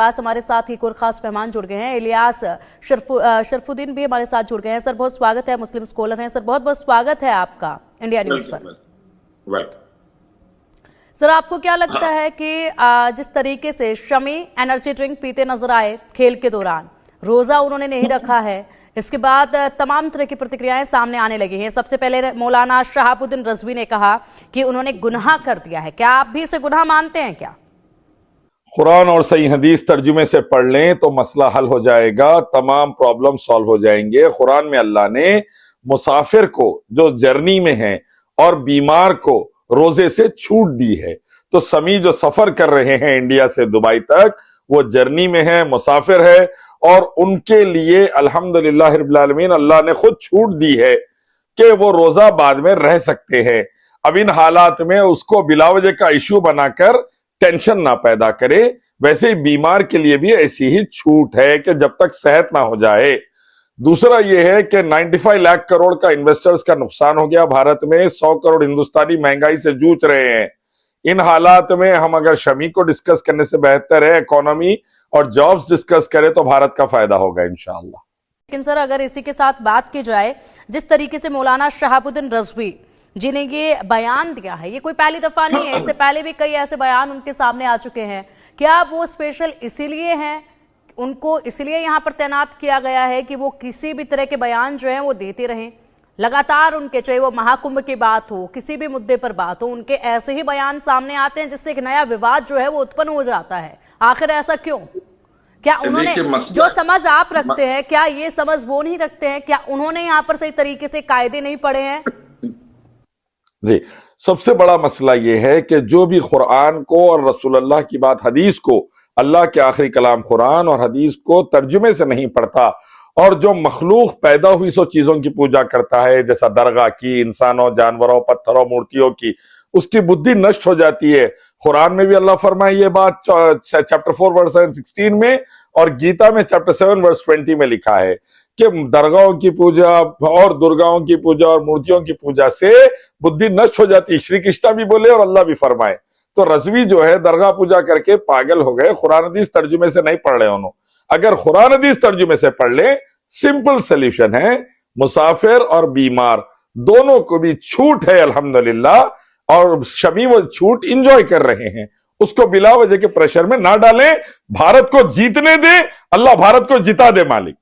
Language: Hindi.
पास हमारे साथ एक और खास मेहमान जुड़ गए हैं, इलियास शरफुद्दीन भी हमारे साथ जुड़ गए हैं। सर बहुत स्वागत है, मुस्लिम स्कॉलर हैं सर, बहुत बहुत स्वागत है आपका इंडिया न्यूज पर। सर आपको क्या लगता है कि जिस तरीके से शमी एनर्जी ड्रिंक पीते नजर आए खेल के दौरान, रोजा उन्होंने नहीं रखा है, इसके बाद तमाम तरह की प्रतिक्रियाएं सामने आने लगी हैं। सबसे पहले मौलाना शहाबुद्दीन रजवी ने कहा कि उन्होंने गुनाह कर दिया है, क्या आप भी इसे गुनाह मानते हैं क्या? कुरान और सही हदीस तर्जुमे से पढ़ लें तो मसला हल हो जाएगा, तमाम प्रॉब्लम सॉल्व हो जाएंगे। कुरान में अल्लाह ने मुसाफिर को जो जर्नी में है और बीमार को रोजे से छूट दी है। तो समी जो सफर कर रहे हैं इंडिया से दुबई तक, वो जर्नी में है, मुसाफिर है, और उनके लिए अल्हम्दुलिल्लाह रब्बिल आलमीन अल्लाह ने खुद छूट दी है कि वो रोजा बाद में रह सकते हैं। अब इन हालात में उसको बिलावजे का इश्यू बनाकर टेंशन ना पैदा करे। वैसे ही बीमार के लिए भी ऐसी ही छूट है कि जब तक सेहत ना हो जाए। दूसरा यह है कि 95 लाख करोड़ का इन्वेस्टर्स का नुकसान हो गया भारत में। 100 करोड़ हिंदुस्तानी महंगाई से जूझ रहे हैं। इन हालात में हम अगर शमी को डिस्कस करने से बेहतर है इकोनॉमी और जॉब्स डिस्कस करें तो भारत का फायदा होगा इंशाअल्लाह। लेकिन सर अगर इसी के साथ बात की जाए, जिस तरीके से मौलाना शहाबुद्दीन रजवी जिन्हें ये बयान दिया है, ये कोई पहली दफा नहीं है, इससे पहले भी कई ऐसे बयान उनके सामने आ चुके हैं। क्या वो स्पेशल इसीलिए हैं, उनको इसलिए यहाँ पर तैनात किया गया है कि वो किसी भी तरह के बयान जो हैं वो देते रहें लगातार? उनके चाहे वो महाकुंभ की बात हो, किसी भी मुद्दे पर बात हो, उनके ऐसे ही बयान सामने आते हैं जिससे एक नया विवाद जो है वो उत्पन्न हो जाता है। आखिर ऐसा क्यों? क्या उन्होंने जो समझ आप रखते हैं, क्या ये समझ वो नहीं रखते हैं? क्या उन्होंने यहाँ पर सही तरीके से कायदे नहीं पढ़े हैं? जी, सबसे बड़ा मसला यह है कि जो भी कुरान को और रसूलुल्लाह की बात, हदीस को, अल्लाह के आखिरी कलाम कुरान और हदीस को तर्जुमे से नहीं पढ़ता और जो मखलूक पैदा हुई सो चीजों की पूजा करता है, जैसा दरगाह की, इंसानों, जानवरों, पत्थरों, मूर्तियों की, उसकी बुद्धि नष्ट हो जाती है। कुरान में भी अल्लाह फरमाए ये बात चैप्टर 4 वर्स 16 में, और गीता में चैप्टर 7 वर्स 20 में लिखा है कि दरगाहों की पूजा और दुर्गाओं की पूजा और मूर्तियों की पूजा से बुद्धि नष्ट हो जाती है। श्री कृष्णा भी बोले और अल्लाह भी फरमाए। तो रजवी जो है दरगाह पूजा करके पागल हो गए, कुरान हदीस तर्जुमे से नहीं पढ़ रहे उन्होंने। अगर कुरान हदीस तर्जुमे से पढ़ ले, सिंपल सोल्यूशन है, मुसाफिर और बीमार दोनों को भी छूट है अल्हम्दुलिल्लाह, और शमी वो छूट इंजॉय कर रहे हैं। उसको बिला वजह के प्रेशर में ना डालें, भारत को जीतने दे, अल्लाह भारत को जिता दे मालिक।